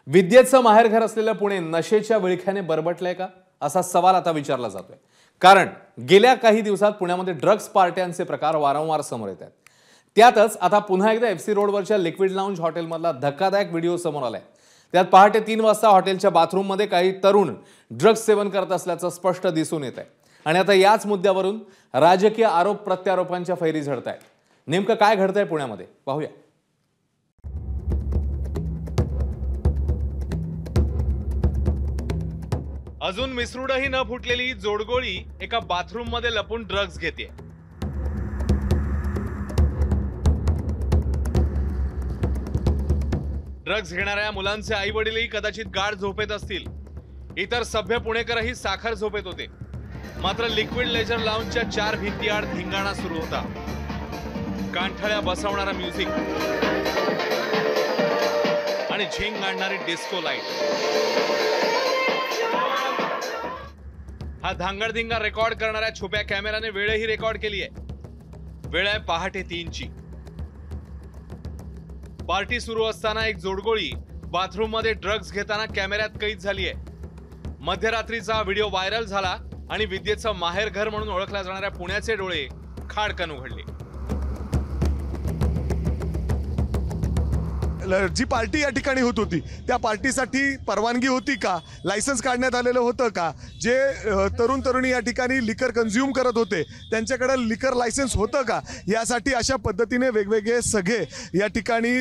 विद्येचं माहेरघर असलेलं पुणे नशेच्या विळख्याने बरबटलंय का असा सवाल आता विचारला जातोय। कारण गेल्या काही दिवसात पुण्यामध्ये ड्रग्ज पार्ट्यांचे प्रकार वारंवार समोर येत आहेत। त्यातच आता पुन्हा एकदा एफसी रोडवरच्या लिक्विड लाउंज हॉटेलमधला धक्कादायक व्हिडिओ समोर आलाय। त्यात पहाटे 3 वाजता हॉटेलच्या बाथरूममध्ये काही तरुण ड्रग्ज सेवन करत असल्याचं स्पष्ट दिसून येत आहे। आणि आता याच मुद्द्यावरून राजकीय आरोप प्रत्यारोपांच्या फैरी झडतायत। नेमकं काय घडतंय पुण्यामध्ये पाहूया। अजून मिसरूडही न फुटलेली जोडगोळी एका बाथरूम मध्ये लपून ड्रग्ज घेते। ड्रग्ज घेणाऱ्या मुलांचे आई वडीलही कदाचित गाढ झोपेत असतील। इतर सभ्य पुणेकरही साखर झोपेत होते। मात्र लिक्विड लेजर लाउंजच्या 4 भिंतीआड धिंगाणा सुरू होता। कांठळ्या बसवणारा म्युझिक आणि झिंग आणणारी डिस्को लाईट। हा धांगडधिंगा रेकॉर्ड करणाऱ्या छुप्या कॅमेराने वेळही रेकॉर्ड केली आहे। वेळ आहे पहाटे 3 ची। पार्टी सुरू असताना एक जोडगोळी बाथरूम मध्ये ड्रग्ज घेताना कॅमेऱ्यात कैद झाली आहे। मध्यरात्रीचा व्हिडिओ व्हायरल झाला आणि विद्येचं माहेरघर म्हणून ओळखल्या जाणाऱ्या पुण्याचे डोळे खाडकन उघडले। जी पार्टी या ठिकाणी होत होती त्या पार्टीसाठी परवानगी होती का, लायसन्स काढण्यात आलेलं होतं का, जे तरुण तरुणी या ठिकाणी लिकर कन्झ्युम करत होते त्यांच्याकडे लिकर लायसन्स होतं का, यासाठी अशा पद्धतीने वेगवेगळे सगळे या ठिकाणी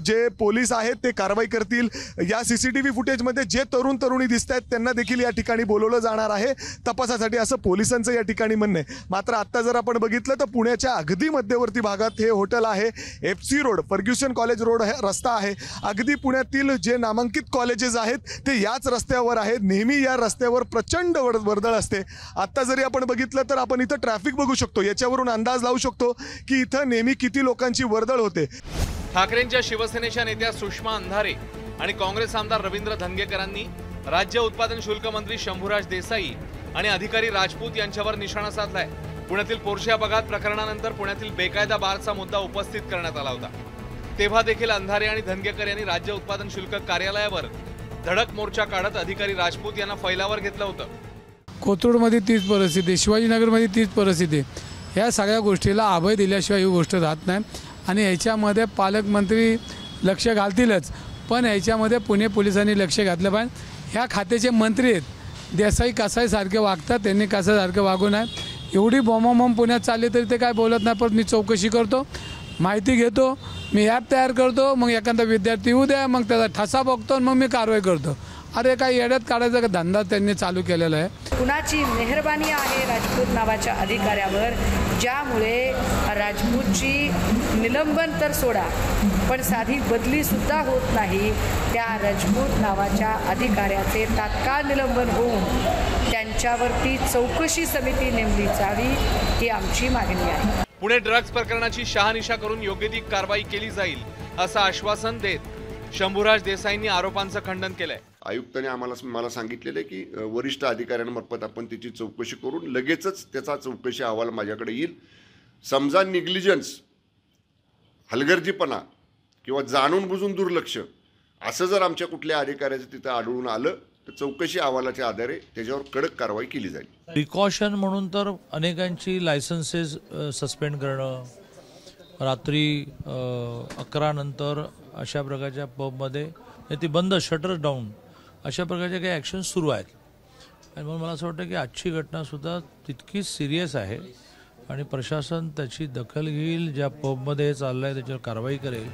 जे पोलीस आहेत ते कारवाई करतील। या सीसीटीव्ही फुटेजमध्ये जे तरुण तरुणी दिसत आहेत त्यांना देखील या ठिकाणी बोलवलं जाणार आहे तपासासाठी, असं पोलिसांचं या ठिकाणी म्हणणं आहे। मात्र आता जर आपण बघितलं तर पुण्याच्या अगदी मध्यवर्ती भागात हे हॉटेल आहे। FC road, Fergusson college road रस्ता आहे। अगदी पुण्यातील जे नामांकित कॉलेजेस आहेत ते याच रस्त्यावर आहेत। नेहमी या रस्त्यावर प्रचंड वर्दळ असते। आता जरी आपण बघितलं तर आपण इथं ट्रॅफिक बघू शकतो, याच्यावरून अंदाज लावू शकतो की इथं नेहमी किती लोकांची वर्दळ होते। ठाकरेंच्या शिवसेनेच्या नेत्या सुषमा अंधारे आणि काँग्रेस आमदार रवींद्र धंगेकरांनी राज्य उत्पादन शुल्क मंत्री शंभूराज देसाई आणि अधिकारी राजपूत यांच्यावर निशाणा साधलाय। पुण्यातील पोर्शे अपघात प्रकरणानंतर पुण्यातील बेकायदा बारचा मुद्दा उपस्थित करण्यात आला होता। तेव्हा देखील अंधारे आणि धनगेकर यांनी राज्य उत्पादन शुल्क कार्यालयावर धडक मोर्चा काढत अधिकारी राजपूत यांना फैलावर घेतलं होतं। कोथरूडमध्ये तीच परिस्थिती, शिवाजीनगरमध्ये तीच परिस्थिती। ह्या सगळ्या गोष्टीला अभय दिल्याशिवाय ही गोष्ट राहत नाही आणि याच्यामध्ये पालकमंत्री लक्ष घालतीलच, पण याच्यामध्ये पुणे पोलिसांनी लक्ष घातलं पाहिजे। ह्या खात्याचे मंत्री आहेत, देसाई कसाईसारखे वागतात, त्यांनी कसाईसारखे वागू नये। एवढी बॉम्ब पुण्यात चालली तरी ते काय बोलत नाही, पण मी चौकशी करतो, माहिती घेतो, मी ॲप तयार करतो, मग एखादा विद्यार्थी येऊ द्या, मग त्याचा ठसा बघतो, मग मी कारवाई करतो। अरे काही येड्यात काढायचा का धंदा त्यांनी चालू केलेला आहे। कुणाची मेहरबानी आहे राजपूत नावाच्या अधिकाऱ्यावर, ज्यामुळे राजपूतची निलंबन तर सोडा पण साधी बदली सुद्धा होत नाही। त्या राजपूत नावाच्या अधिकाऱ्याचे तात्काळ निलंबन होऊन त्यांच्यावरती चौकशी समिती नेमली जावी, ही आमची मागणी आहे। पुणे ड्रग्ज प्रकरणाची शहानिशा करून योग्य ती कारवाई केली जाईल असं आश्वासन देत शंभूराज देसाईंनी आरोपांचं खंडन केलंय। आयुक्तांनी मला सांगितलेलं की वरिष्ठ अधिकाऱ्यांमार्फत आपण त्याची चौकशी करून लगेचच त्याचा चौकशी अहवाल माझ्याकडे येईल। समजा निग्लिजन्स, हलगर्जीपणा किंवा जाणून बुजून दुर्लक्ष असं जर आमच्या कुठल्या अधिकाऱ्याचं तिथं आढळून आलं तर चौकशी अहवालाच्या आधारे त्याच्यावर कडक कारवाई केली जाईल। प्रिकॉशन म्हणून तर अनेकांची लायसन्सेस सस्पेंड करणं, रात्री 11 नंतर अशा प्रकारच्या पबमध्ये ती बंद, शटर डाऊन, अशा प्रकारच्या काही ॲक्शन सुरू आहेत। आणि म्हणून मला असं वाटतं की आजची घटनासुद्धा तितकीच सिरियस आहे आणि प्रशासन त्याची दखल घेईल। ज्या पबमध्ये चाललं आहे त्याच्यावर कारवाई करेल।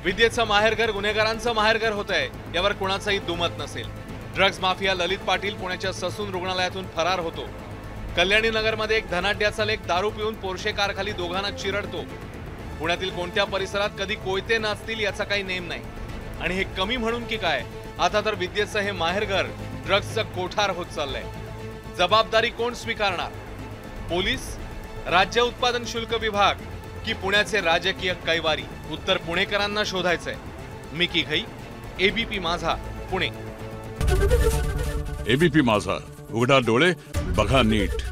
विद्येचं माहेरघर गुन्हेगारांचं माहेरघर होत आहे यावर कुणाचंही दुमत नसेल। ड्रग्ज माफिया ललित पाटील पुण्याच्या ससून रुग्णालयातून फरार होतो। कल्याणी नगरमध्ये एक धनाढ्याचा लेक दारू पिऊन पोर्शे कारखाली दोघांना चिरडतो। पुण्यातील कोणत्या परिसरात कधी कोयते नाचतील याचा काही नेम नाही। आणि हे कमी म्हणून की काय, आता तर विद्येचं हे माहेरघर ड्रग्जचं कोठार होत चाललंय। जबाबदारी कोण स्वीकारणार? पोलीस, राज्य उत्पादन शुल्क विभाग की पुण्याचे राजकीय कैवारी? उत्तर पुणेकरांना शोधायचंय। मिकी घई, एबीपी माझा, पुणे। एबीपी माझा, उघडा डोळे बघा नीट।